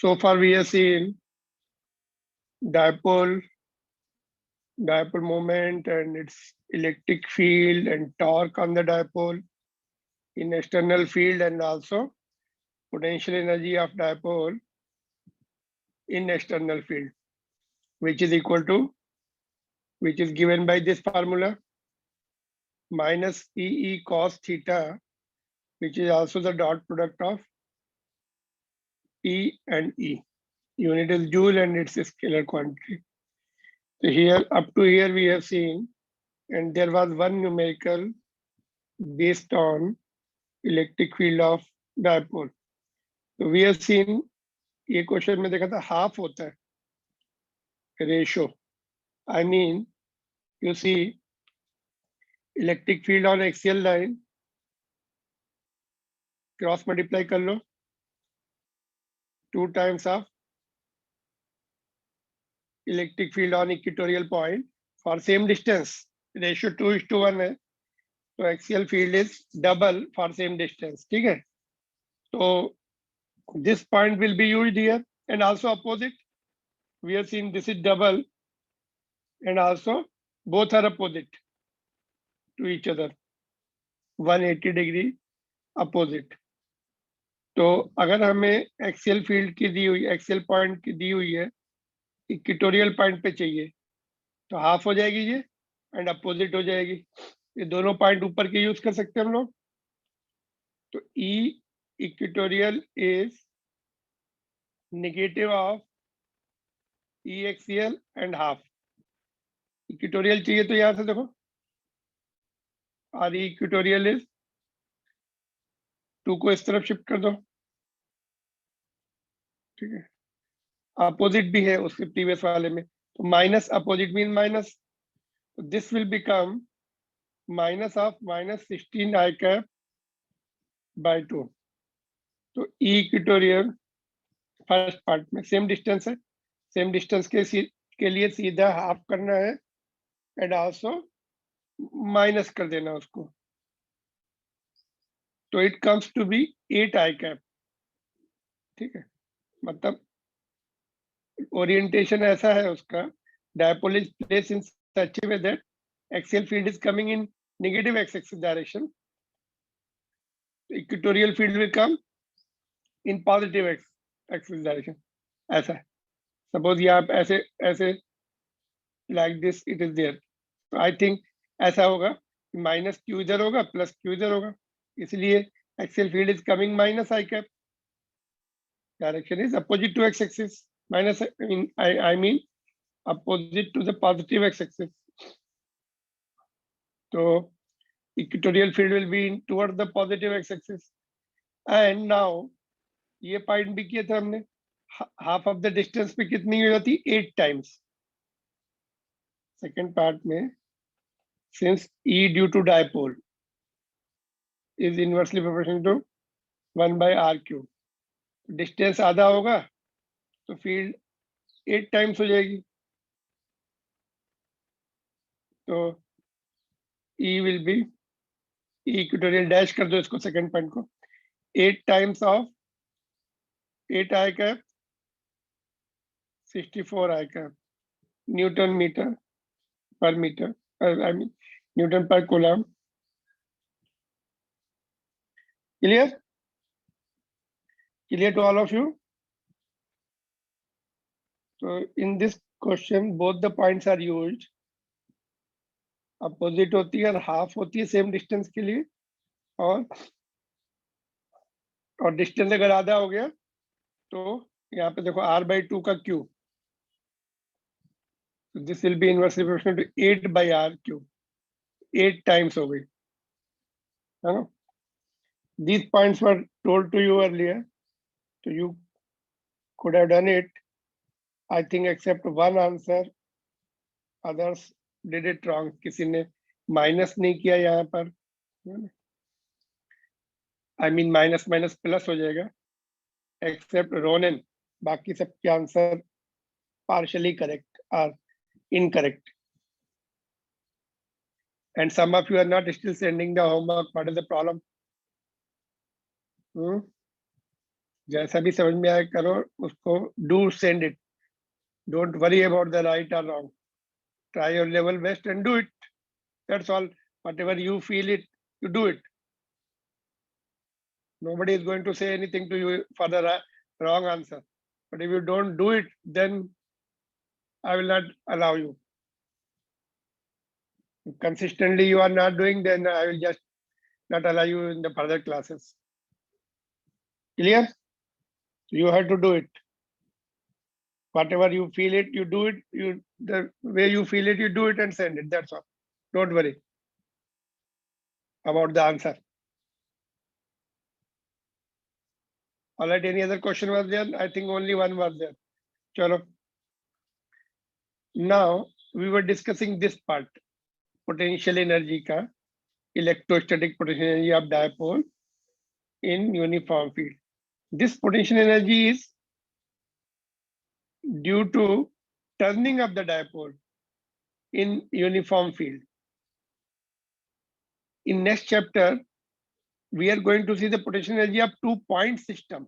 So far we have seen dipole moment and its electric field and torque on the dipole in external field, and also potential energy of dipole in external field, which is equal to, which is given by this formula, minus EE cos theta, which is also the dot product of E and E. Unit is joule and it's a scalar quantity. So here, up to here we have seen, and there was one numerical based on electric field of dipole. So we have seen, ये question में देखा था half होता है ratio. I mean, you see electric field on axial line, cross multiply कर लो, 2 times of electric field on equatorial point for same distance. Ratio 2:1 है, तो axial field is double for same distance. ठीक है, तो this point will be used here, and also opposite. We have seen this is double, and also both are opposite to each other, 180 degree opposite. तो अगर हमें axial field की दी हुई, axial point की दी हुई है, इक्वेटोरियल पॉइंट पे चाहिए, तो हाफ हो जाएगी ये एंड अपोजिट हो जाएगी. ये दोनों पॉइंट ऊपर के यूज कर सकते हैं हम लोग. तो E equatorial is negative of E axial and half. Equatorial चाहिए तो यहां से देखो, और इक्वेटोरियल इज 2 को इस तरफ शिफ्ट कर दो. ठीक है, अपोजिट भी है उसके प्रीवियस वाले में, तो minus opposite mean minus. This will become minus of minus 16 I cap by 2. तो ई इक्वेटोरियल फर्स्ट पार्ट में सेम डिस्टेंस है, सेम डिस्टेंस के लिए सीधा हाफ करना है एंड आल्सो माइनस कर देना उसको. तो it comes to be 8 i cap. ठीक है, मतलब ओरिएंटेशन ऐसा है उसका, dipole is placed in such a way that axial field is coming in negative x axis direction. Equatorial field will come in positive x axis direction. ऐसा है, suppose ये आप ऐसे ऐसे like this it is there, तो I think ऐसा होगा, minus Q इधर होगा प्लस क्यू इधर होगा, इसलिए axial field is coming minus i cap. Direction is opposite to x axis, minus I mean opposite to the positive x-axis. So equatorial field will be toward the positive x-axis. And now ये point भी किया था हमने, half of the distance पे कितनी हो जाती, 8 times. Second part में, since E due to dipole is inversely proportional to 1 by r cube, distance आधा होगा तो फील्ड 8 times हो जाएगी. तो E will be, equatorial dash कर दो इसको सेकंड पॉइंट को, 8 times of 8 i cap 64 i cap newton meter per meter, I mean newton per coulomb. Clear, clear to all of you. So in this question both the points are used. Opposite होती है और half होती है same distance के लिए, और distance अगर आधा हो गया तो यहाँ पे देखो r/2 का cube, this will be inversely proportional to 8 by r cube. 8 times हो गई, है ना. These points were told to you earlier, so you could have done it. I think except one answer, others did it wrong. किसी ने minus नहीं किया यहाँ पर, I mean minus minus plus हो जाएगा, एक्सेप्ट रोनन. बाकी सबके आंसर पार्शली करेक्ट और incorrect. And some of you are not still sending the homework. What is the problem? जैसा भी समझ में आए करो उसको, do send it, don't worry about the right और wrong, try your level best and do it, that's all, whatever you feel it, you do it. Nobody is going to say anything to you for the wrong answer, but if you don't do it, then I will not allow you. If consistently you are not doing, then I will just not allow you in the further classes. Clear? You have to do it. Whatever you feel it, you do it. The way you feel it, you do it and send it. That's all. Don't worry about the answer. All right. Any other question was there? I think only one was there. Chalo. Now we were discussing this part, potential energy ka, electrostatic potential energy of dipole in uniform field. This potential energy is due to turning of the dipole in uniform field. In next chapter, we are going to see the potential energy of 2-point system.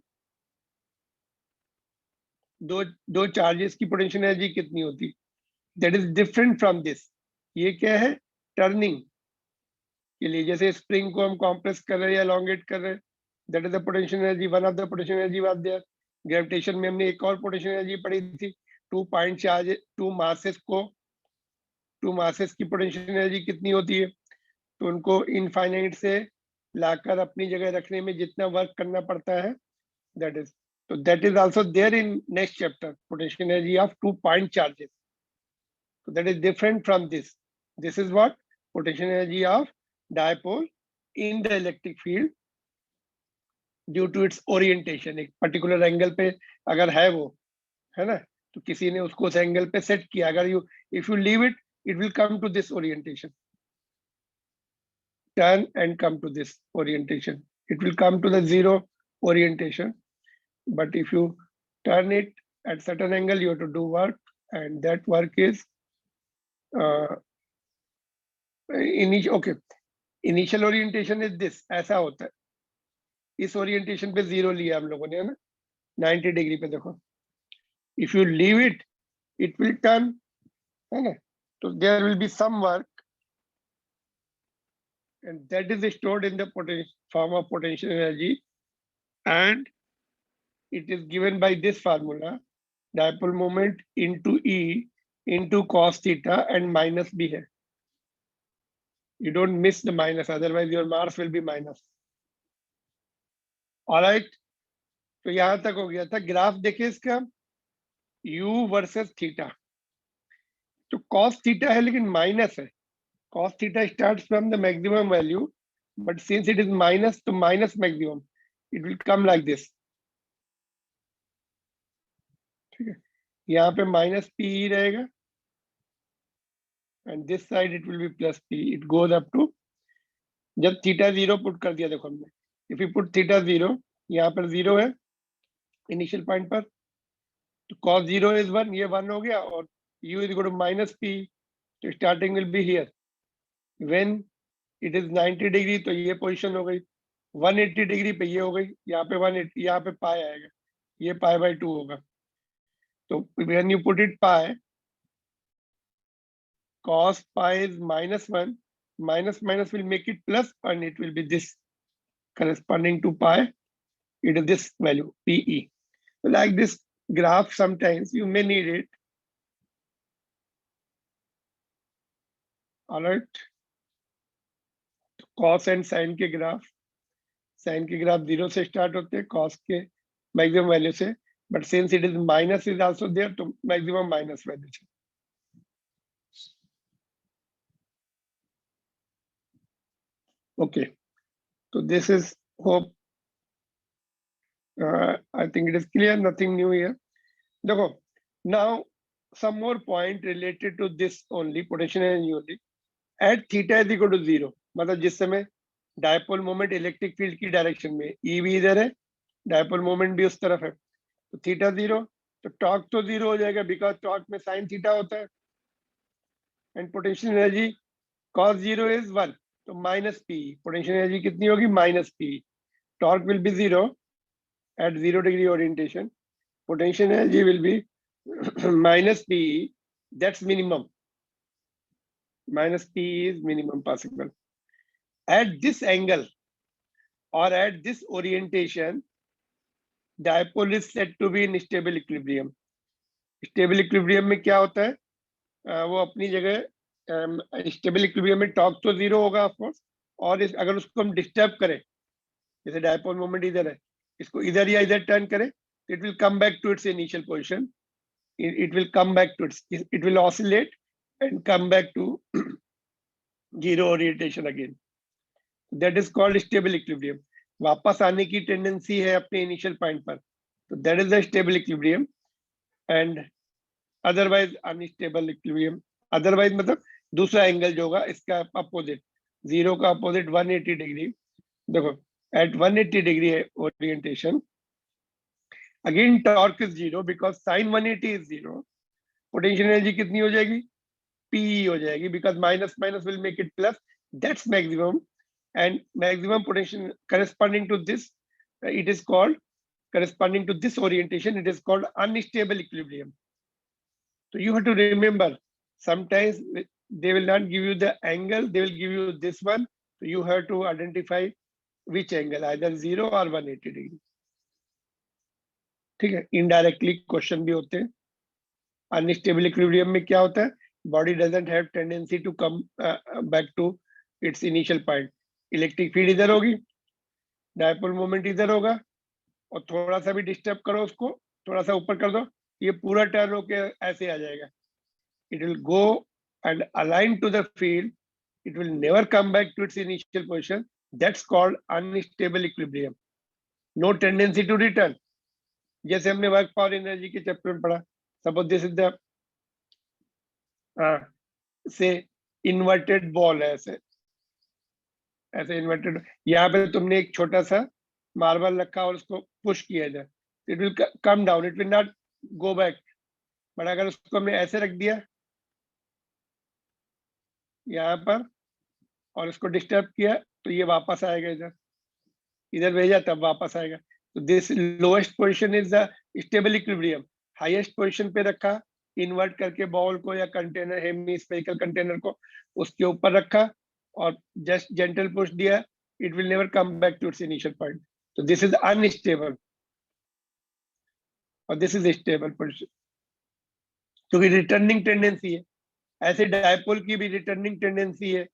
दो charges की potential energy कितनी होती, that is different from this. ये क्या है, turning के लिए, जैसे स्प्रिंग को हम कॉम्प्रेस कर रहे हैं या elongate कर रहे हैं, that is the potential energy, one of the potential energy was there. Gravitation में हमने एक और पोटेंशियल एनर्जी पढ़ी थी, 2 पॉइंट चार्ज, 2 मासेस की पोटेंशियल एनर्जी कितनी होती है, तो उनको इनफाइनाइट से लाकर अपनी जगह रखने में जितना वर्क करना पड़ता है, that is, so that is also there in next chapter, potential energy of 2-point charges. So that is different from this. This is what potential energy of dipole in the electric field due to its orientation. एक particular angle पे अगर है वो, है ना, तो किसी ने उसको उस एंगल पे सेट किया, अगर if you leave it, it will come to this orientation, turn and come to this orientation, it will come to the zero orientation. But if you turn it at certain angle, you have to do work, and that work is initial orientation is this, ऐसा होता है. इस orientation पे 0 लिया हम लोगों ने, है ना, 90 डिग्री पे देखो. If you leave it, it will turn, है ना, so there will be some work, and that is stored in the form of potential energy, and it is given by this formula, dipole moment into E into cos theta and minus B है. You don't miss the minus, otherwise your marks will be minus. All right. तो यहां तक हो गया था. Graph देखिए इसका, U versus theta. तो cos थीटा है लेकिन माइनस है. Cos theta starts from the maximum value, but since it is minus, तो minus maximum, it will come like this. ठीक है, यहाँ पे माइनस पी रहेगा, and this side it will be plus p. It goes up to, जब theta 0 put कर दिया, देखो हमने, if you put थीटा 0, यहाँ पर 0 है इनिशियल पॉइंट पर, तो cos 0 is 1, ये 1 हो गया, और u is equal to minus p, तो starting will be here. When it is 90 degree तो ये पोजीशन हो गई, 180 डिग्री पे ये हो गई, यहाँ पे 180, यहाँ पे पाई आएगा, ये पाई बाई 2 होगा. तो when you put it pi, cos pi is minus 1, minus minus will make it plus, and it will be this corresponding to pi, it is this value PE. So like this graph, sometimes you may need it. All right, cos and sin के graph, sin के graph 0 से start होते हैं, cos के maximum value से, but since it is minus is also there, तो maximum minus value से. Okay, so this is, hope I think it is clear, nothing new here. Dekho, now some more point related to this only, potential energy only. At theta is equal to 0, मतलब जिस समय dipole moment electric field की direction में, ई भी इधर है, dipole moment भी उस तरफ है, तो थीटा 0, तो टॉर्क तो 0 हो जाएगा, बिकॉज टॉर्क में साइन थीटा होता है, and potential energy cos 0 is 1, तो माइनस पी, पोटेंशियल एनर्जी कितनी होगी, minus P, torque will be 0, at 0 degree orientation, potential energy will be minus PE. That's minimum. Minus PE is minimum possible. At this angle or at this orientation, dipole is said to be in stable equilibrium. Stable equilibrium में क्या होता है? वो अपनी जगह stable equilibrium में torque तो zero होगा ऑफ कोर्स, और अगर उसको हम डिस्टर्ब करें, जैसे डायपोल मोमेंट इधर है, इसको इधर या इधर टर्न करें, it will come back to its initial position, it will come back to it will oscillate and come back to zero orientation again. That is called stable equilibrium. वापस आने की टेंडेंसी है अपने इनिशियल पॉइंट पर, तो that is the stable equilibrium. And otherwise unstable equilibrium, otherwise मतलब दूसरा angle जो होगा इसका अपोजिट, जीरो का अपोजिट 180 डिग्री. देखो एट 180 डिग्री है orientation, again torque is zero because sign 180 is zero. Potential energy कितनी हो जाएगी? पी हो जाएगी, because minus minus will make it plus. That's maximum, and maximum potential corresponding to this, it is called, corresponding to this orientation, it is called unstable equilibrium. So you have to remember, sometimes they will not give you the angle, they will give you this one, so you have to identify which angle, either 0 or 180 degree. ठीक है, indirectly question भी होते हैं. Unstable equilibrium में क्या होता है? Body doesn't have tendency to come back to its initial point. Electric field इधर होगी, डायपोल मोमेंट इधर होगा, और थोड़ा सा भी डिस्टर्ब करो उसको, थोड़ा सा ऊपर कर दो, ये पूरा टर्न होके ऐसे आ जाएगा. It will go and align to the field, it will never come back to its initial position. That's called unstable equilibrium. No tendency to return. जैसे हमने वर्क पावर एनर्जी के चैप्टर में पढ़ा, suppose this is the say inverted ball है, ऐसे ऐसे inverted. यहाँ पे तुमने एक छोटा सा मार्बल रखा और उसको पुश किया इधर, it will come down, it will not go back. But अगर उसको हमने ऐसे रख दिया यहाँ पर और इसको डिस्टर्ब किया, तो ये वापस आएगा इधर, इधर भेजा तब वापस आएगा. तो this lowest position is the stable equilibrium. Highest position पे रखा, इन्वर्ट करके बॉल को या कंटेनर, हेमीस्फेरिकल कंटेनर को उसके ऊपर रखा और जस्ट जेंटल पुश दिया, it will never come back to its initial point. तो दिस इज अनस्टेबल और दिस इज स्टेबल पोजीशन, क्योंकि रिटर्निंग टेंडेंसी है. ऐसे डायपोल की भी रिटर्निंग टेंडेंसी है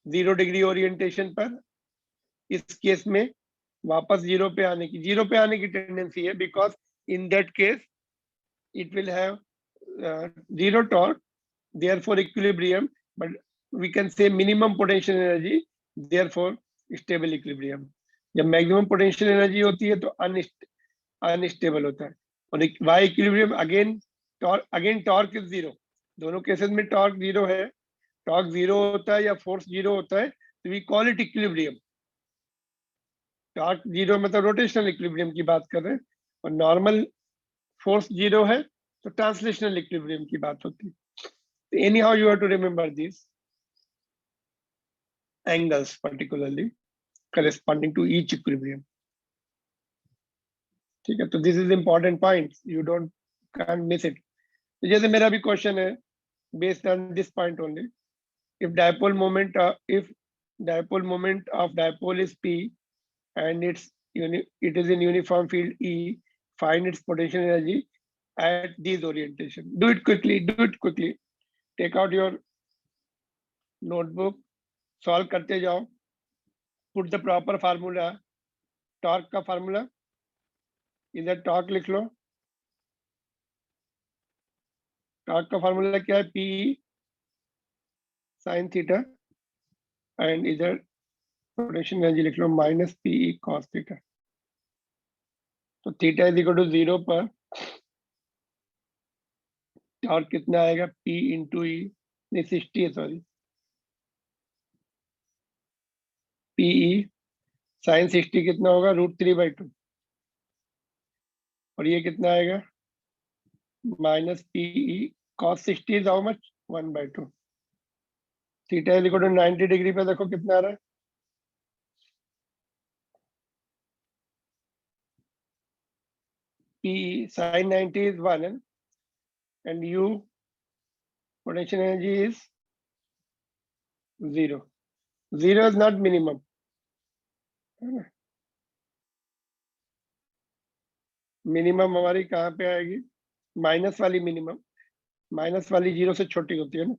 0 डिग्री ओरिएंटेशन पर. इस केस में वापस जीरो पे आने की टेंडेंसी है, because in that case it will have zero torque, therefore equilibrium, but we can say minimum potential energy, therefore stable equilibrium. जब मैक्सिमम पोटेंशियल एनर्जी होती है तो अनस्टेबल होता है. और why equilibrium again torque is zero. दोनों cases में torque zero है. टॉर्क जीरो होता है या फोर्स जीरो होता है, तो we call it equilibrium. Torque zero मतलब रोटेशनल इक्विलिब्रियम की बात कर रहे हैं, और नॉर्मल फोर्स जीरो है तो ट्रांसलेशनल इक्विलिब्रियम की बात होती है. Anyhow you have to remember this angles particularly corresponding to each equilibrium. ठीक है, तो this is important point, you don't can miss it. तो जैसे मेरा भी क्वेश्चन है based on this point only, if dipole moment of dipole is p and it is in uniform field E, find its potential energy at these orientation. Do it quickly. Take out your notebook, solve करते जाओ. Put the proper formula, torque का formula, इधर torque लिख लो. torque का formula क्या है? P sin theta, and इधर potential energy लिख लो माइनस पी cos थीटा. तो थीटा इज इक्वल टू 0 पर टॉर्क कितना आएगा? P इंटू ई, नहीं 60 है, सॉरी, पीई साइन 60 कितना होगा? √3/2. और ये कितना आएगा? Minus pE cos 60 is how much? 1/2. Theta is equal to 90 degree पे देखो कितना आ रहा है? P sin 90 is 1 and U potential energy is 0. 0 is not minimum. Minimum हमारी कहाँ पे आएगी? माइनस वाली मिनिमम, माइनस वाली 0 से छोटी होती है ना.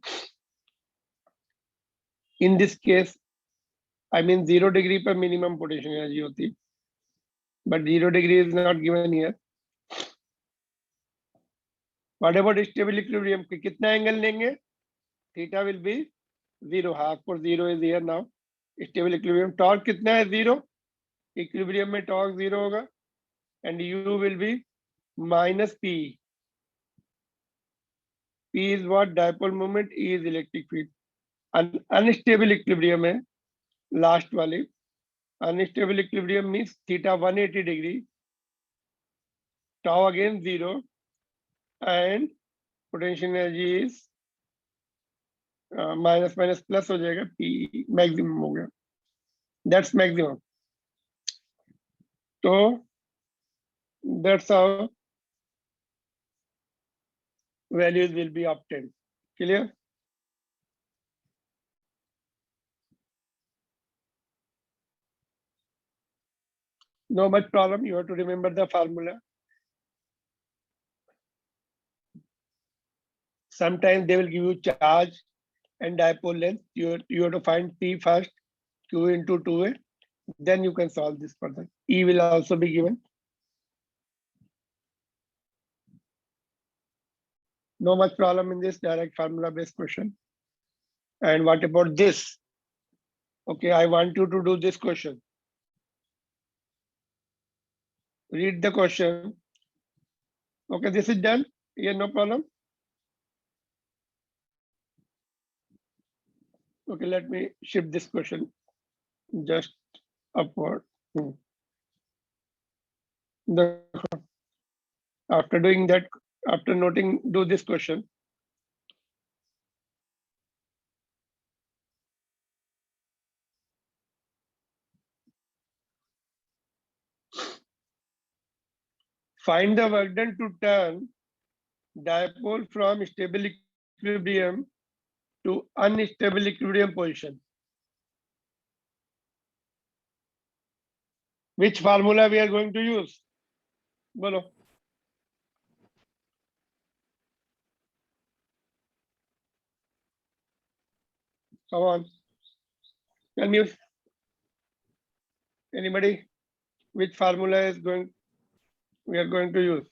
In this case I mean 0 degree पर minimum potential energy होती, but 0 degree is not given here. What about stable equilibrium? कितना एंगल लेंगे? Theta will be 0. Half for 0 is here now. Stable equilibrium torque कितना है? 0. Equilibrium में torque 0 होगा and U will be minus P. P is what? Dipole moment. E is electric field. Unstable equilibrium है last वाली. Unstable equilibrium means theta 180 degree, tau again 0, and potential energy is minus minus plus हो जाएगा, P maximum हो गया. That's maximum. तो that's how values will be obtained. Clear? No much problem. You have to remember the formula. Sometimes they will give you charge and dipole length. You have to find P first, Q into 2A. Then you can solve this further. E will also be given. No much problem in this direct formula based question. And what about this? Okay, I want you to do this question. Read the question. Okay, this is done. Yeah, no problem. Okay, let me shift this question just upward. After doing that, after noting, do this question. Find the work done to turn dipole from stable equilibrium to unstable equilibrium position. Which formula we are going to use? Bolo. Come on. Tell me, anybody, which formula is we are going to use?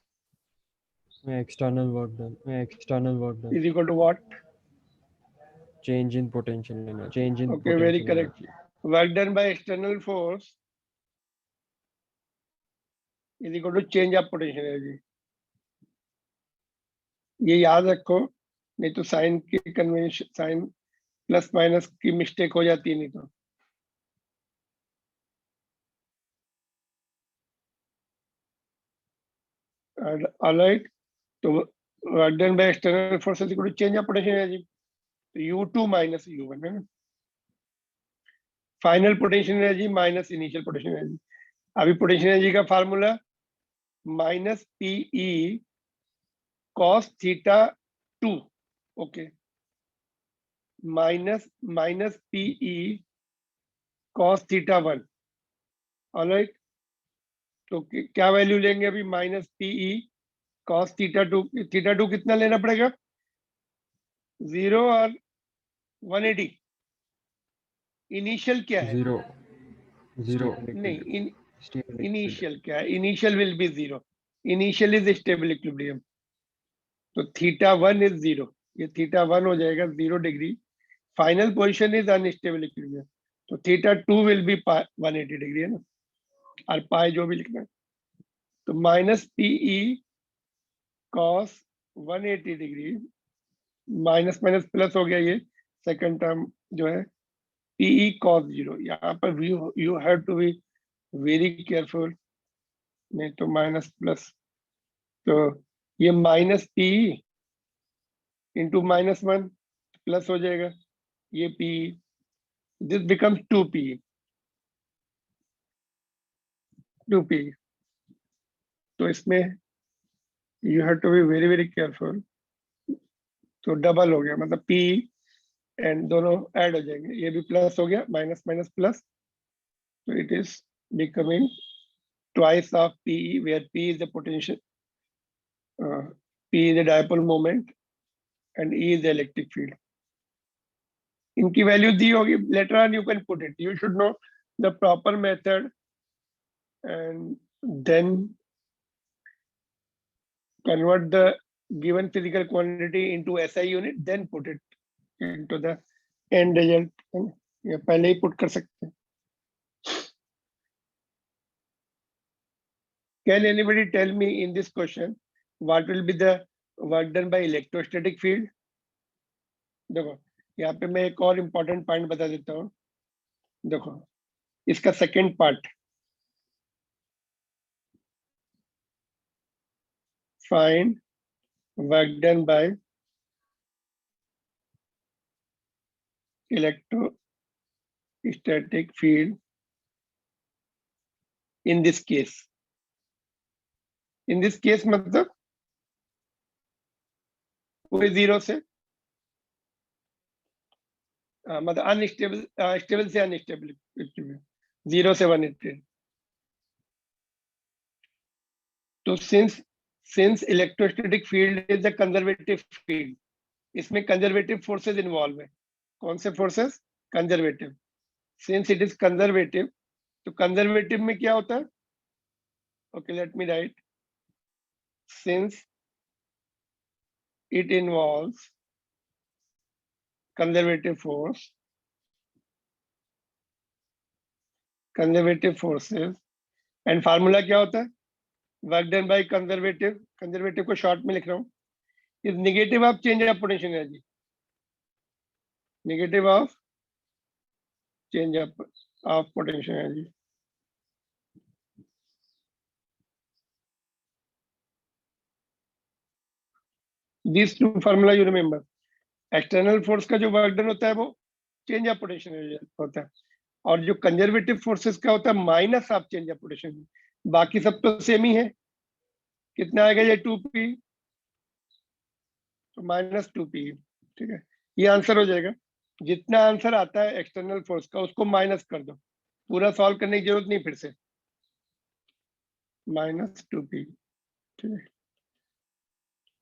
External work done. External work done. Is equal to what? Change in potential energy. Change in Okay, potential very correct. energy. Work done by external force is equal to change of potential energy. ये याद रखो, नहीं तो sign की convention, sign plus minus की mistake हो जाती है नहीं तो. All right. तो work done by external force is equal to change of potential energy. तो U2 minus U1 है ना. Final potential energy minus initial potential energy. अभी पोटेंशियल एनर्जी का formula minus pE cos theta 2. Okay, minus pE cos theta 1. Alright, तो क्या value लेंगे अभी? Minus pE cos theta 2. Theta 2 कितना लेना पड़ेगा? 0 और 180. इनिशियल क्या है? 0 नहीं, इनिशियल क्या है? Initial will be 0. Initial is stable equilibrium. तो थीटा 1 इज 0. ये थीटा 1 हो जाएगा 0 degree. Final position is unstable equilibrium. तो थीटा 2 विल बी 180 डिग्री है ना, और पाई जो भी लिखना है. तो minus pE cos 180 degree, minus minus plus हो गया, ये सेकंड टर्म जो है पीई कॉस 0. यहाँ पर you have to be very careful, नहीं तो माइनस प्लस. तो ये minus pE into minus 1 plus हो जाएगा ये पीई. This becomes 2p. तो इसमें you have to be very very careful. तो डबल हो गया, मतलब P एंड दोनों ऐड हो जाएंगे, ये भी प्लस हो गया, माइनस माइनस प्लस, तो it is becoming twice of PE, where P is the potential, P is the dipole moment and E is the electric field. इनकी वैल्यू दी होगी, later on you can put it. You should know the proper method and then convert the given physical quantity into SI unit, then put it into the end result. या पहले ही put कर सकते हैं. Can anybody tell me in this question what will be the work done by electrostatic field? देखो यहाँ पे मैं एक और इम्पोर्टेंट पॉइंट बता देता हूँ. देखो इसका second part, find work done by electrostatic field in this case. In this case मतलब पूरे जीरो से मतलब अनस्टेबल, स्टेबल से अनस्टेबल, जीरो से 180. तो since electrostatic field is the conservative field, इसमें कंजर्वेटिव फोर्सेस इन्वॉल्व है. कौन से forces? Conservative. Since it is conservative, तो कंजर्वेटिव में क्या होता है? Okay, let me right. Since it involves conservative forces, and formula क्या होता है? Work done by conservative, conservative को शॉर्ट में लिख रहा हूं, is negative of change of potential energy. Negative of change of potential energy. This two formula you remember. External force का जो वर्क डन होता है वो चेंज ऑफ पोटेंशियल एनर्जी होता है, और जो कंजर्वेटिव फोर्सेस का होता है minus of change of potential energy. बाकी सब तो सेम ही है. कितना आएगा ये? 2p, तो माइनस 2p. ठीक है, ये आंसर हो जाएगा. जितना आंसर आता है एक्सटर्नल फोर्स का उसको माइनस कर दो, पूरा सॉल्व करने की जरूरत नहीं फिर से. Minus 2p. ठीक है,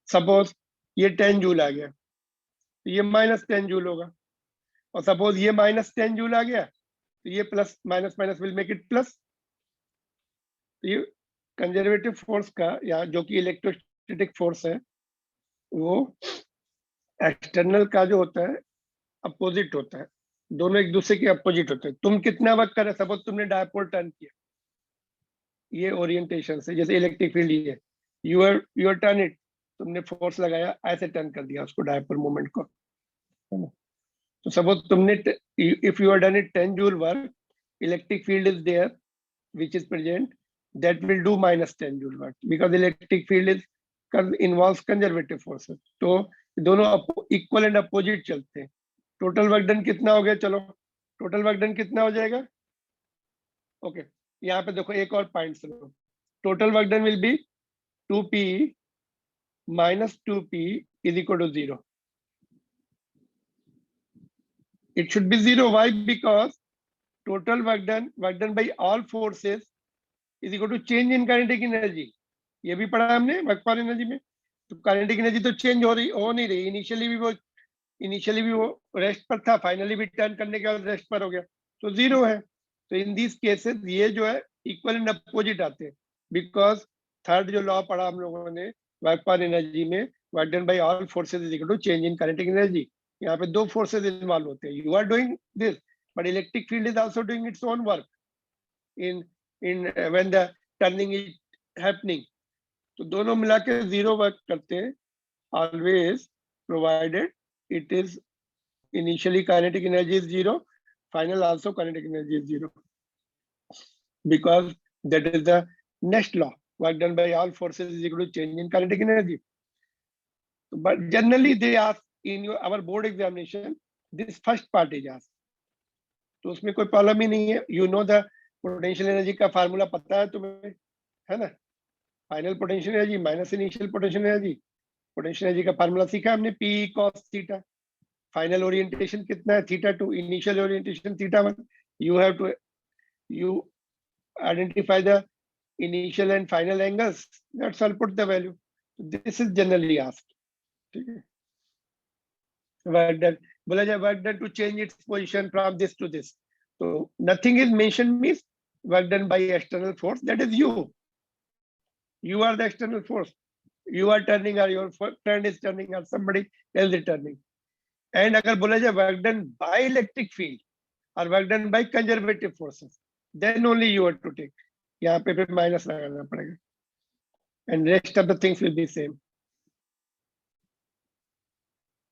सपोज ये 10 जूल आ गया, तो ये माइनस 10 जूल होगा. और सपोज ये माइनस 10 जूल आ गया, तो ये plus minus minus will make it plus. तो ये कंजर्वेटिव फोर्स का, या जो कि इलेक्ट्रोस्टैटिक फोर्स है, वो एक्सटर्नल का जो होता है अपोजिट होता है. दोनों एक दूसरे के अपोजिट होते हैं. तुम कितना वर्क कर रहे, सपोज तुमने डायपोल टर्न किया, ये ओरिएंटेशन से, जैसे इलेक्ट्रिक फील्ड ये यूर टर्न इट, तुमने फोर्स लगाया, ऐसे टर्न कर दिया उसको, डायपोल मोमेंट को, है ना. तो सपोज तुमने, if you are done it 10 joule work, electric field is there which is present, that will do minus 10 joule work, because electric field is involves conservative forces. तो दोनों इक्वल एंड अपोजिट चलते हैं. Total work done कितना हो गया? चलो total work done कितना हो जाएगा? ओके, यहाँ पे देखो एक और पॉइंट सुनो. Total work done will be 2p minus 2p is equal to 0. It should be 0. Why? Because total work done by all forces is equal to change in kinetic energy. ये भी पढ़ा हमने वर्क पर energy में. तो kinetic energy तो change हो नहीं रही. इनिशियली भी वो रेस्ट पर था, फाइनली भी टर्न करने के बाद रेस्ट पर हो गया, तो 0 है. तो इन दिस केसेस ये जो है इक्वल एंड अपोजिट आते हैं, बिकॉज थर्ड जो लॉ पढ़ा हम लोगों ने वर्क पर एनर्जी में, work done by all forces is equal to change in kinetic energy. यहाँ पे दो फोर्सेस इन्वॉल्व होते हैं. You are doing this, but electric field is also doing its own work in when the turning is happening. तो दोनों मिला के 0 work करते हैं, always provided it is initially kinetic energy is 0, final also kinetic energy is 0, because that is the next law. Work done by all forces is equal to change in kinetic energy. But generally they ask in our board examination, this first part is asked. तो उसमें कोई problem ही नहीं है. You know the potential energy का formula पता है तुम्हें, है ना. Final potential energy minus initial potential energy. Potential energy का फार्मूला सीखा हमने, p cos theta. Final orientation कितना है, theta 2। Initial orientation theta 1। You have to you identify the initial and final angles. That's all, put the value. This is generally asked. ठीक है, work done, बोला जाए work done to change its position from this to this. So nothing is mentioned means work done by external force, that is you. You are the external force. You are turning or your friend is turning or somebody else is turning. And अगर बोला जाए work done by electric field or work done by conservative forces, then only you have to take. यहाँ पे फिर minus लगाना पड़ेगा, and rest of the things will be same.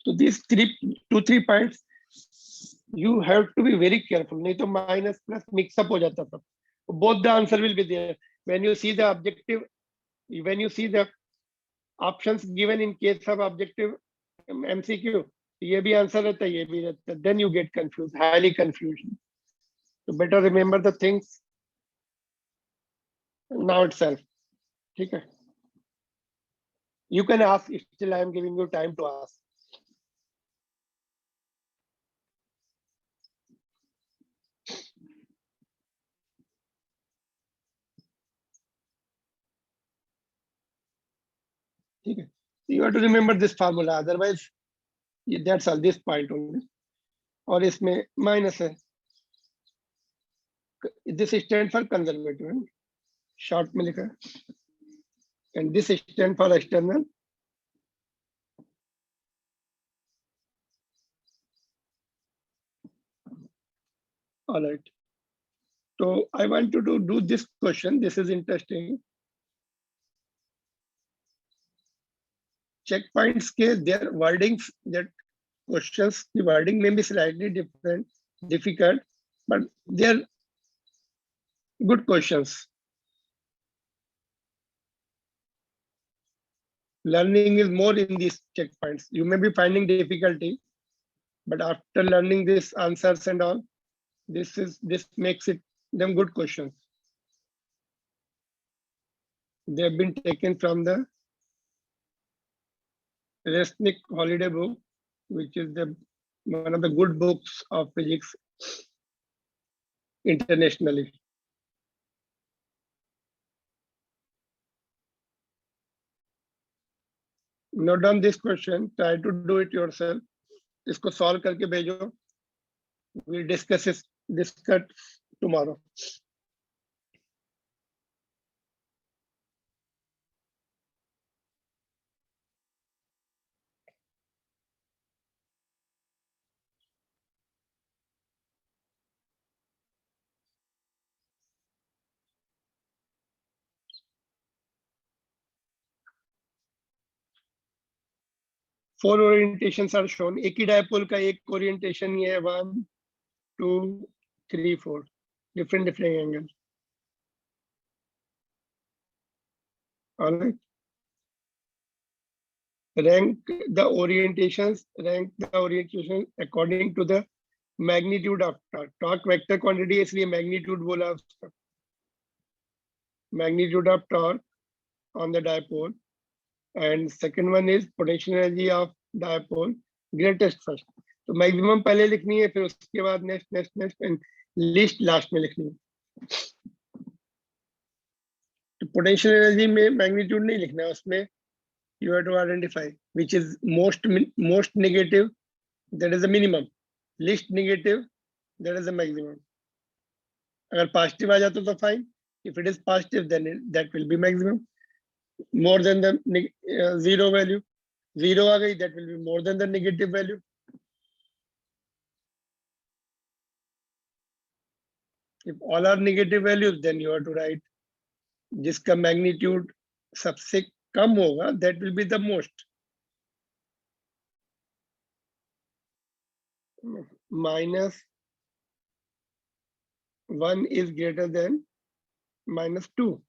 So these 2-3 points you have to be very careful, नहीं तो minus plus mix up हो जाता सब. Both the answer will be there when you see the objective, when you see the options given in case of objective MCQ. ये भी answer रहता है, ये भी रहता है, then you get confused, highly confusion. So better remember the things now itself. ठीक है, you can ask, still I am giving you time to ask. ठीक है, you have to remember this formula, otherwise that's all, this point only. और इसमें minus है, this stand for conservative, short में लिखा है, and this stand for external. All right, so I want you to do this question. This is interesting. Checkpoints के their wordings, that questions the wording may be slightly different, difficult, but they're good questions. Learning is more in these checkpoints. You may be finding difficulty, but after learning these answers and all, this makes it them good questions. They have been taken from the Resnick Holiday book, which is one of the good books of physics internationally. Note down this question, try to do it yourself. इसको solve करके भेजो. We'll discuss tomorrow. Four orientations are shown. एक ही dipole का एक orientation ये है, 1 2 3 4 different angles. All right. Rank the orientations according to the magnitude of torque. Torque vector quantity है, इसलिए magnitude बोला उसका. Magnitude of torque on the dipole. And second one is potential energy of dipole, greatest first. तो maximum पहले लिखनी है, फिर उसके बाद नेक्स्ट एंड लिस्ट लास्ट में लिखनी है. तो पोटेंशियल एनर्जी में मैग्नीट्यूड नहीं लिखना है, उसमें you have to identify which is most negative, that is the minimum, least negative, that is the maximum. अगर पॉजिटिव आ जाता तो fine, if it is positive then that will be maximum. More than the zero value, zero आ गई, that will be more than the negative value. If all are negative values, then you have to write जिसका magnitude सबसे कम होगा, that will be the most. -1 is greater than -2.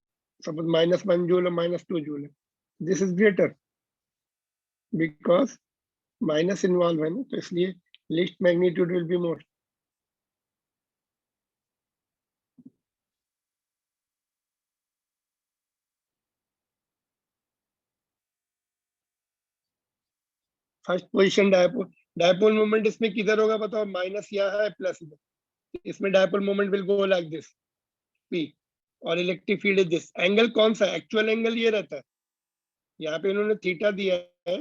Suppose -1 joule or -2 joule. This is greater because minus involved है ना, तो इसलिए least magnitude will be most. First position dipole, dipole moment इसमें किधर होगा बताओ, माइनस यहाँ है प्लस इधर, इसमें dipole moment will go like this P, और electric field is this. Angle कौन सा, एक्चुअल एंगल ये रहता है, यहाँ पे इन्होंने थीटा दिया है,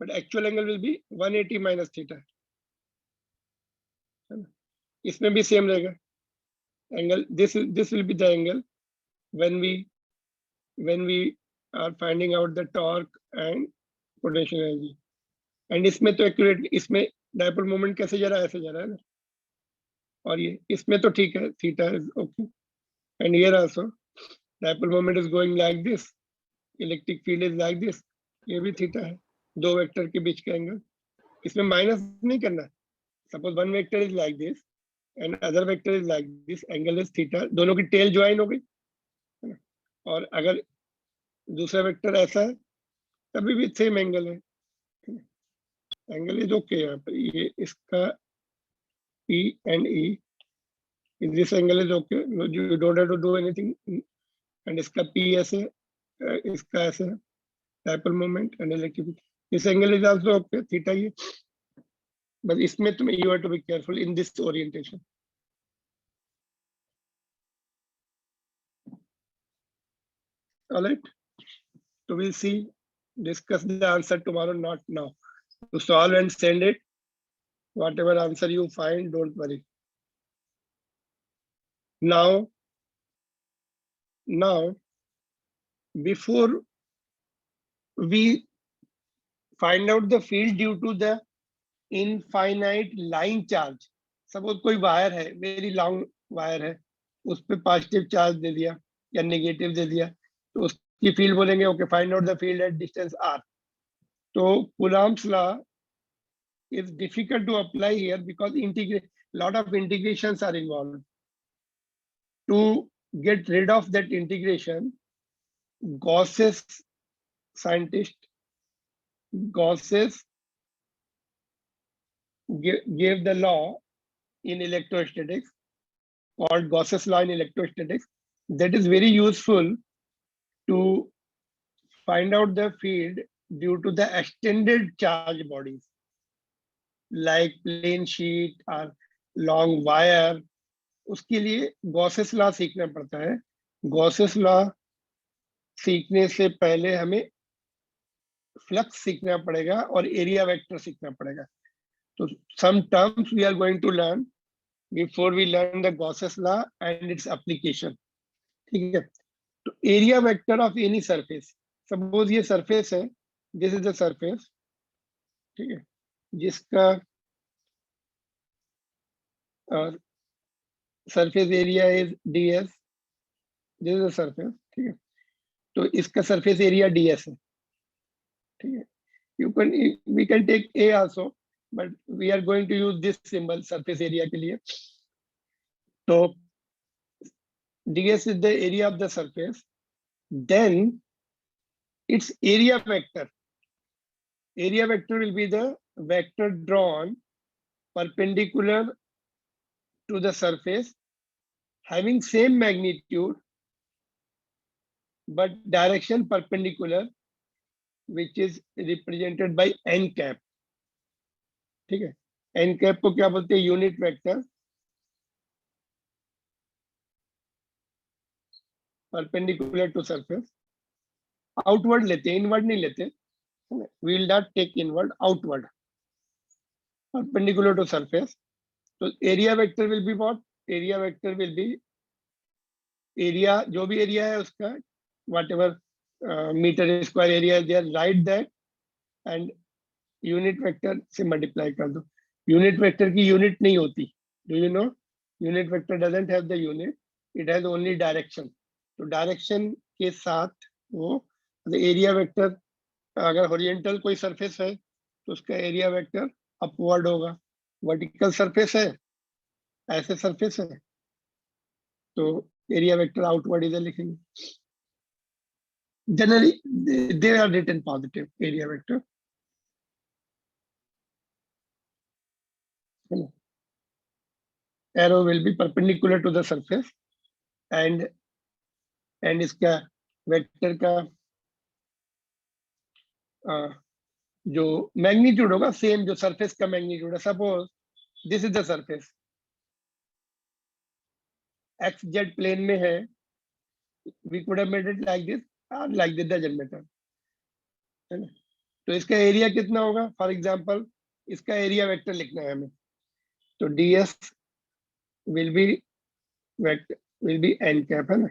but actual angle will be 180 minus theta, इसमें भी सेम रहेगा angle, this will be the angle when we are finding out the torque and potential energy, and इसमें तो एक्यूरेट, इसमें डायपोल मोमेंट कैसे जा रहा है, ऐसे जा रहा है ना, और ये इसमें तो ठीक है, theta is okay, and here also dipole moment is going like this, electric field is like this, ये भी थीटा है, दो वेक्टर के बीच का एंगल, इसमें माइनस नहीं करना, suppose one vector is like this and other vector is like this, angle is theta, दोनों की टेल ज्वाइन हो गई, और अगर दूसरा वेक्टर ऐसा है तभी भी सेम एंगल है, एंगल इज ओके, यहाँ पर ये इसका P and E, this angle is okay, you don't have to do anything, and इसका P ऐसे, इसका ऐसे dipole moment and electric, this angle is also okay, theta ये, बस इसमें तुम्हें you have to be careful in this orientation. All right, so we'll see, discuss the answer tomorrow, not now. To solve and send it, whatever answer you find, don't worry. Now, before we find out the field due to the infinite line charge, suppose कोई wire है, very long wire है, उस पर positive charge दे दिया या negative दे दिया, तो उसकी फील्ड बोलेंगे okay, find out the field at distance r. तो Coulomb's law is difficult to apply here because lot of integrations are involved. To get rid of that integration, Gauss's scientist, Gauss gave the law in electrostatics, called Gauss's law in electrostatics, that is very useful to find out the field due to the extended charge bodies, like plane sheet or long wire. उसके लिए Gauss's law सीखना पड़ता है। Gauss's law सीखने से पहले हमें flux सीखना पड़ेगा और एरिया वेक्टर सीखना पड़ेगा। तो some terms we are going to learn before we learn the Gauss's law and its application. ठीक है, तो area vector of any surface, suppose ये सरफेस है, दिस इज द सरफेस, ठीक है, जिसका surface area is ds, this is the surface, ठीक है, तो इसका सरफेस एरिया ds है, ठीक है। You can, we can take a also, but we are going to use this symbol surface area के लिए। तो ds is the area of the surface, then its area vector will be the vector drawn perpendicular to the surface, having same magnitude but direction perpendicular, which is represented by n cap, ठीक है। n cap को क्या बोलते हैं, unit vector perpendicular to surface. Outward लेते हैं, inward नहीं लेते, we will not take inward, outward perpendicular to surface. तो area vector will be what, area vector will be area, जो भी एरिया है उसका, whatever metre square area is there, right that and unit vector से multiply कर दो। Unit vector की unit नहीं होती, do you know, unit vector doesn't have the unit, it has only direction. तो डायरेक्शन के साथ वो एरिया वेक्टर, अगर हॉरिजॉन्टल कोई सरफेस है तो उसका एरिया वेक्टर अपवर्ड होगा, वर्टिकल सरफेस है, ऐसे सरफेस है तो एरिया वेक्टर आउटवर्ड इधर लिखेंगे। Generally they are written positive area vector. Arrow will be perpendicular to the surface and इसका वेक्टर का जो मैग्नीट्यूड होगा सेम जो सरफेस का मैग्नीट्यूड है, suppose this is the surface, x z plane में है, we could have made it like this और लाइक दिस डजंट मैटर, है ना। तो इसका एरिया कितना होगा, फॉर एग्जांपल इसका एरिया वेक्टर लिखना है हमें, तो ds will be vector will be n cap, है ना।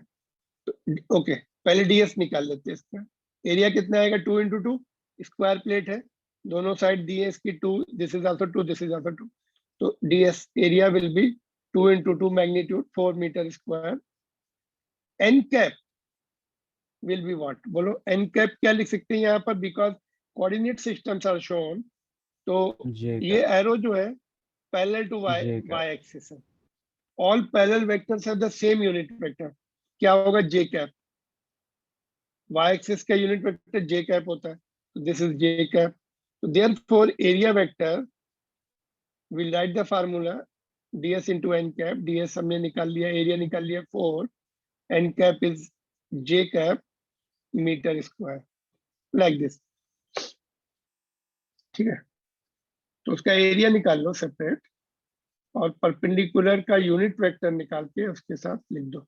तो ओके, पहले ds निकाल लेते हैं। इसका एरिया कितना आएगा, 2 × 2, स्क्वायर प्लेट है, दोनों साइड दिए इसकी 2, this is also 2, this is also 2, तो ds area will be 2 × 2 magnitude 4 metre square. N cap will be what, बोलो एन कैप क्या लिख सकते हैं यहाँ पर, because coordinate systems are shown, तो J ये cap. एरो जो है parallel to y J cap. y axis है, all parallel vectors have the same unit vector, क्या होगा j कैप, y एक्सिस का यूनिट वेक्टर j कैप होता है, तो दिस इज j कैप, तो therefore area vector will write the formula ds into n cap, ds हमने निकाल लिया, एरिया निकाल लिया 4, n cap is j cap meter square, like this, ठीक है। तो उसका एरिया निकाल लो सेपरेट, और परपेंडिकुलर का यूनिट वेक्टर निकाल के उसके साथ लिख दो,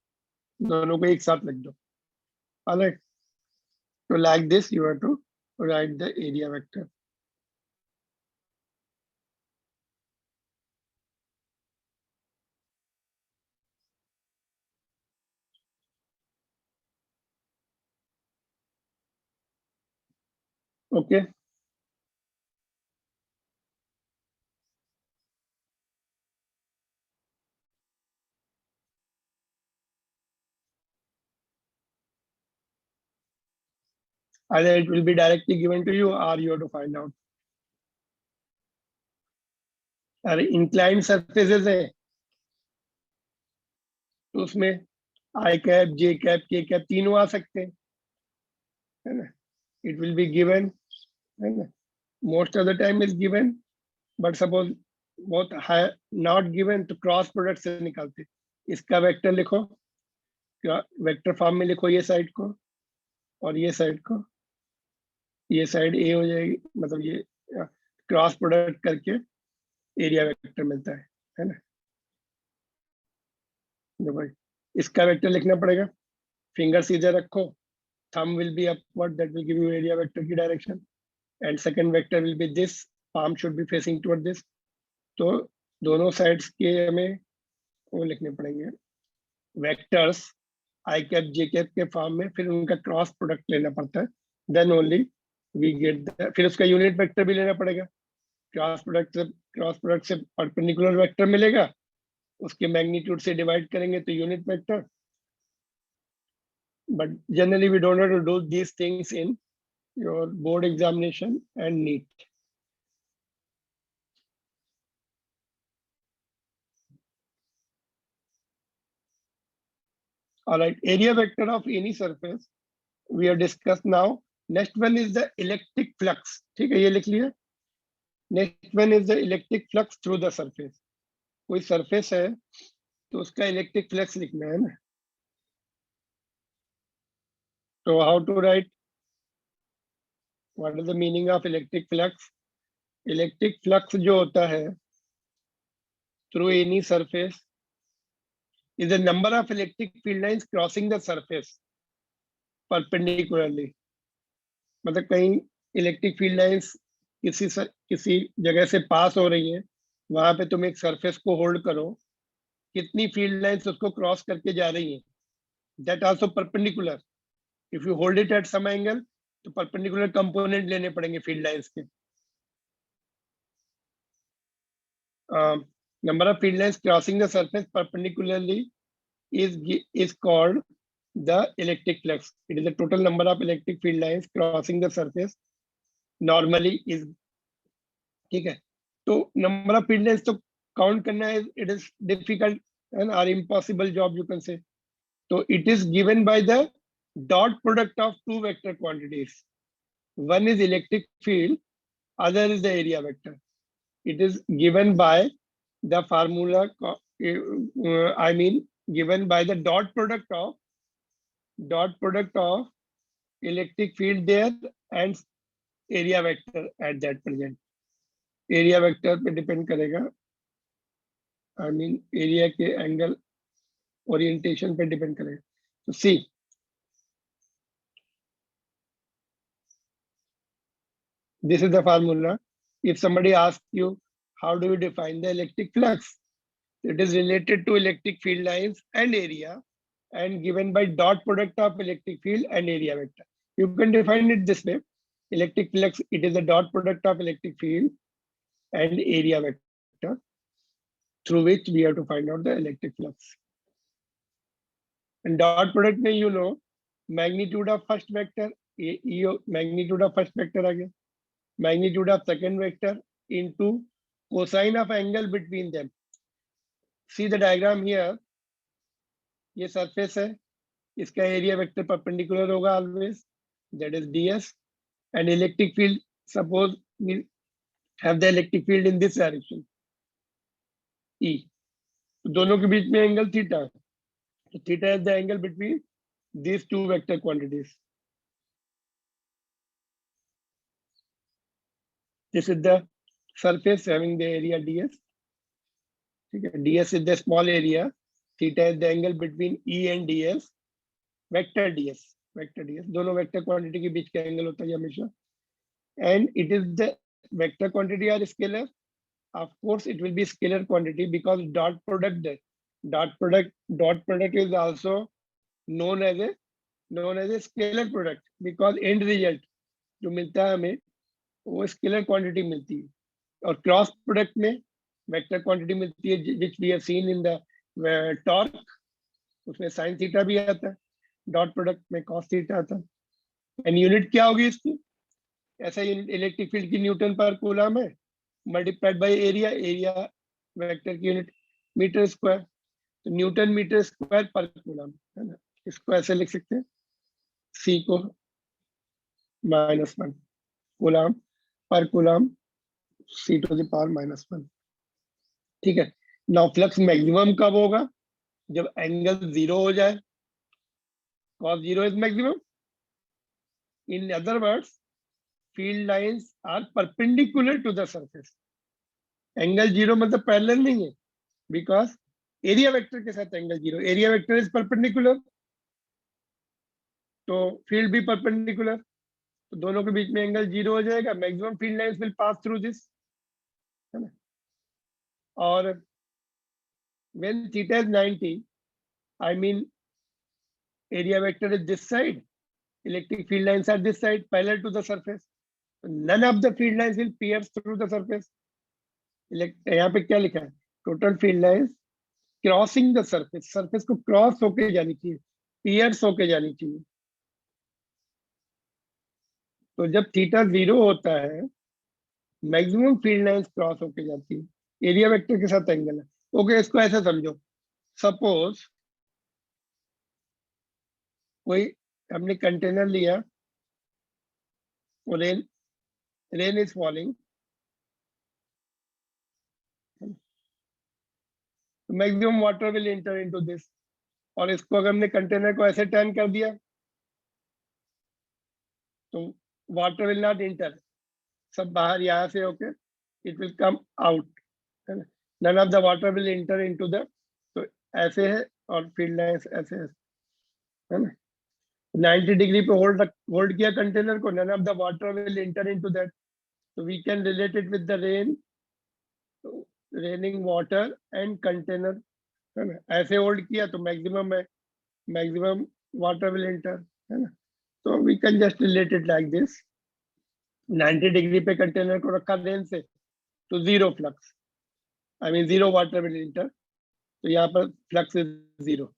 दोनों को एक साथ लिख दो, ऑलराइट। तो like this you have to write the area vector. Okay, either it will be directly given to you or you have to find out। अरे इंक्लाइंड सरफेसेस है तो उसमें आई कैप जे कैप के कैप तीनों आ सकते हैं, है ना। इट विल बी गिवन, है ना, most of the time is given, but suppose बहुत हाई नॉट गिवन तो क्रॉस प्रोडक्ट से निकालते, इसका वेक्टर लिखो, वेक्टर फॉर्म में लिखो ये साइड को और ये साइड को, ये साइड ए हो जाएगी, मतलब ये क्रॉस प्रोडक्ट करके एरिया वेक्टर मिलता है ना। देखो इसका वेक्टर लिखना पड़ेगा, फिंगर सीधे रखो, thumb will be upward, that will give you area vector की direction, and second vector will be this, palm should be facing toward this, तो दोनों साइड्स के हमें वो लिखने पड़ेंगे वेक्टर्स आई कैप जे कैप के फॉर्म में, फिर उनका क्रॉस प्रोडक्ट लेना पड़ता है, देन ओनली वी गेट, फिर उसका यूनिट वेक्टर भी लेना पड़ेगा, क्रॉस प्रोडक्ट से परपेंडिकुलर वेक्टर मिलेगा, उसके मैग्नीट्यूड से डिवाइड करेंगे तो unit vector, but generally we don't have to do these things in your board examination and NEET. All right, area vector of any surface we have discussed now. Next one is the electric flux. ठीक है, ये लिख लिया। Next one is the electric flux through the surface. कोई surface है तो उसका electric flux लिखना है ना। So how to write? What is the meaning of electric flux? Electric flux जो होता है through any surface is the number of electric field lines crossing the surface perpendicularly। मतलब कहीं इलेक्ट्रिक फील्ड लाइंस किसी जगह से पास हो रही है, वहां पे तुम एक सरफेस को होल्ड करो, कितनी फील्ड लाइंस उसको क्रॉस करके जा रही है, that also perpendicular. If you hold it at some angle तो परपेंडिकुलर कंपोनेंट लेने पड़ेंगे फील्ड लाइंस के। Number of field lines crossing the surface perpendicularly is called the electric flux. It is the total number of electric field lines crossing the surface normally is, ठीक है। तो number of field lines तो count करना है, it is difficult and or impossible job you can say. तो it is given by the dot product of two vector quantities, one is electric field, other is the area vector. It is given by the formula, I mean given by the dot product of electric field there and area vector at that present. Area vector पे depend करेगा, I mean area के angle orientation पे depend करेगा। तो सी this is the formula. If somebody asks you how do you define the electric flux, it is related to electric field lines and area and given by dot product of electric field and area vector. You can define it this way. Electric flux, it is the dot product of electric field and area vector through which we have to find out the electric flux. And dot product में you know magnitude of first vector, magnitude of first vector again, magnitude of second vector into cosine of angle between them. See the diagram here. ये surface है, इसका area vector perpendicular होगा always, that is ds, and electric field, suppose we have the electric field in this direction, E. तो दोनों के बीच में angle theta, so theta is the angle between these two vector quantities. This is the surface having the area ds. ds is the small area, theta is the angle between E and ds, vector ds, दोनों vector quantity के बीच का angle होता है हमेशा, and it is the vector quantity or scalar. Of course it will be scalar quantity because dot product is also known as a scalar product because end result जो मिलता है हमें वो स्केलर क्वांटिटी मिलती है, और क्रॉस प्रोडक्ट में vector quantity मिलती है which we have seen in the torque, उसमें साइन थीटा भी आता है, डॉट प्रोडक्ट में कॉस थीटा आता है। एंड यूनिट क्या होगी इसकी, ऐसा यूनिट इलेक्ट्रिक फील्ड की न्यूटन पर कूलम है multiplied by area, area vector की यूनिट मीटर स्क्वायर, तो न्यूटन मीटर स्क्वायर पर कूलम है ना। इसको ऐसे लिख सकते हैं, सी को -1 coulomb per coulomb c to the power -1। ठीक है, नाउ फ्लक्स मैक्सिमम कब होगा, जब एंगल 0 हो जाए, cos 0 is maximum. In other words, field lines are perpendicular to the surface. Angle 0 मतलब पैरेलल नहीं है, बिकॉज एरिया वेक्टर के साथ angle 0, area vector is perpendicular, तो फील्ड भी परपेंडिकुलर, तो दोनों के बीच में एंगल 0 हो जाएगा, maximum field lines will pass through this, है ना। और when theta is 90, I mean area vector is this side, electric field lines are this side parallel to the surface, none of the field lines will pierce through the surface. यहाँ पे क्या लिखा है, total field lines crossing the surface, surface को cross होके जानी चाहिए, piers होके जानी चाहिए। तो जब थीटा 0 होता है, मैक्सिमम फील्ड लाइंस क्रॉस होके जाती है, एरिया वेक्टर के साथ एंगल है। ओके, इसको ऐसे समझो, सपोज कोई हमने कंटेनर लिया, rain is falling, maximum water will enter into this, और इसको अगर हमने कंटेनर को ऐसे टर्न कर दिया तो वाटर विल नॉट एंटर, सब बाहर यहाँ से होके इट विल कम आउट, है ना, none of the water will enter into the, तो ऐसे है, और फील्ड लाइंस ऐसे है ना। 90 डिग्री पे होल्ड किया कंटेनर को, none of the water will enter into that, so we can relate it with the raining water and container, है ना। ऐसे होल्ड किया तो मैक्सिमम है, मैक्सिमम वाटर विल एंटर, है ना। तो we can just relate it like this, 90 degree पे कंटेनर को रखा रेन से, तो 0 flux, I mean 0 water will enter, तो यहाँ पर flux is 0।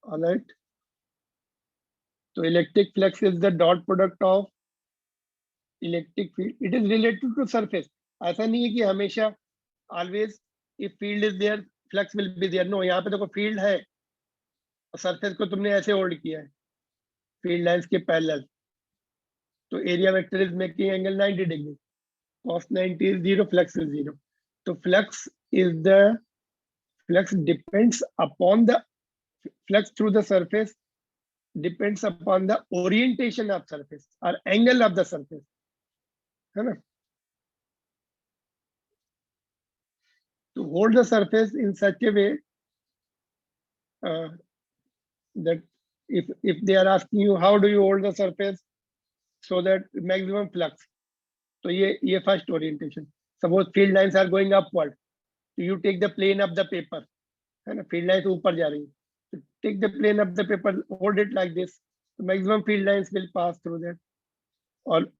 All right, so electric flux is the dot product of electric field, it is related to surface। ऐसा नहीं है कि हमेशा always if field is there flux will be there, no, यहाँ पे देखो फील्ड है और सरफेस को तुमने ऐसे होल्ड किया है फील्ड लाइंस के पैरेलल, तो area vector is making angle 90 degree, cos 90 is 0, flux is 0, तो flux is the flux depends upon the flux through the surface depends upon the orientation of surface or angle of the surface, है ना? To hold the surface in such a way that if they are asking you how do you hold the surface so that maximum flux, so ये first orientation. Suppose field lines are going upward, so you take the plane of the paper, है ना? Field lines ऊपर जा रही है, so take the plane of the paper, hold it like this, so maximum field lines will pass through that. और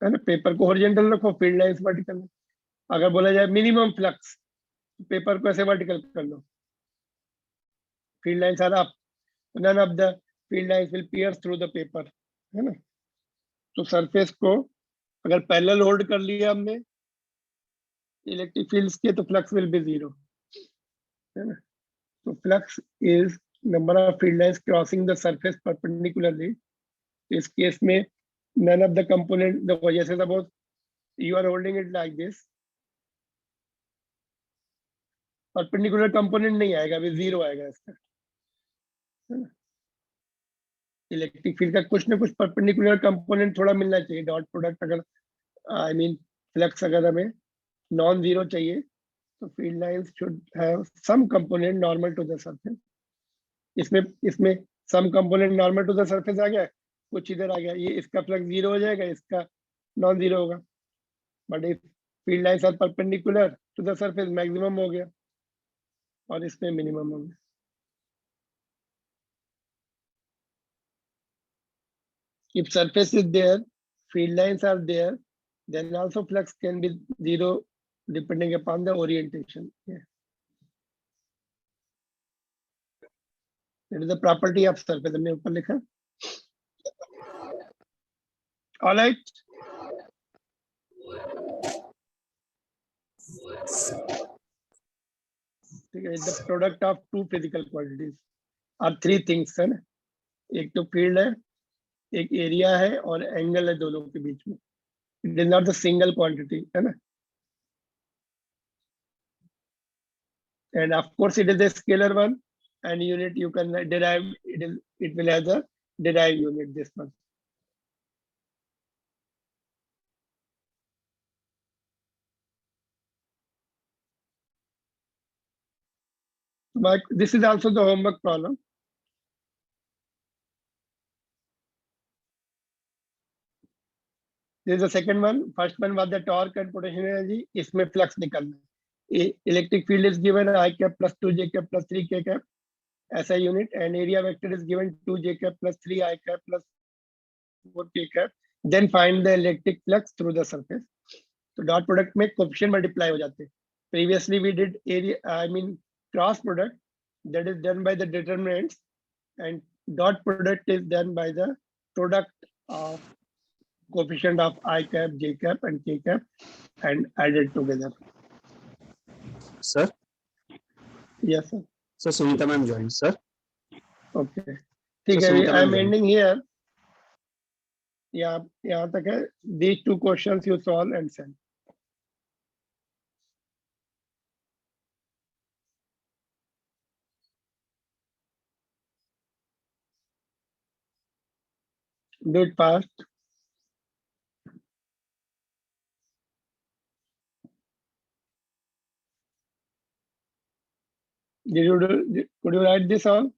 है ना, paper को हॉरिजॉन्टल रखो, फील्ड लाइंस वर्टिकल। अगर बोला जाए मिनिमम फ्लक्स, पेपर को ऐसे वर्टिकल कर लो, field lines are up, none of the field lines will pierce through the paper, है ना? तो सरफेस को अगर पैरेलल होल्ड कर लिया हमने इलेक्ट्रिक फील्ड्स के, तो फ्लक्स विल बी जीरो, है ना? तो flux is number of field lines crossing the surface perpendicularly. इस केस में none of the component, देखो जैसे suppose you are holding it like this, perpendicular component नहीं आएगा, अभी जीरो आएगा इसका, है ना? इलेक्ट्रिक फील्ड का कुछ ना कुछ परपेंडिकुलर कंपोनेंट थोड़ा मिलना चाहिए। डॉट प्रोडक्ट अगर आई मीन फ्लक्स अगर हमें नॉन जीरो चाहिए, तो field lines should have some component normal to the surface. इसमें some component normal to the surface आ गया, कुछ इधर आ गया, ये इसका फ्लक्स जीरो हो जाएगा, इसका नॉन जीरो होगा। But if field lines are perpendicular to the surface, maximum हो गया और इसमें मिनिमम हो गया। If surface is there, field lines are there, then also flux can be zero depending upon the orientation. Yeah. That is the property of surface. हमने ऊपर लिखा। All right. ठीक है, the product of two physical quantities or three things है ना? एक तो field है, एक एरिया है और एंगल है दोनों के बीच में। It is not the single quantity, है ना? End of course it is a scalar one, and unit you can derive, it will have the derived unit, this one. But this is also the homework problem. This is the second one. First one was the torque and potential energy. इसमें flux निकलना है। Electric field is given I cap plus 2j cap plus 3k cap as a unit, and area vector is given 2j cap plus 3 I cap plus 4k cap. Then find the electric flux through the surface. तो dot product में coefficient multiply हो जाते हैं। Previously we did area, I mean cross product, that is done by the determinants, and dot product is done by the product of coefficient of I cap, J cap and K cap and added together. Sir, Yes sir. so Sunita ma'am joined, sir. Okay. ठीक है, Sunita I am ma'am ending here. यहाँ तक है। These two questions you solve and send. Do it fast. Could you write this all?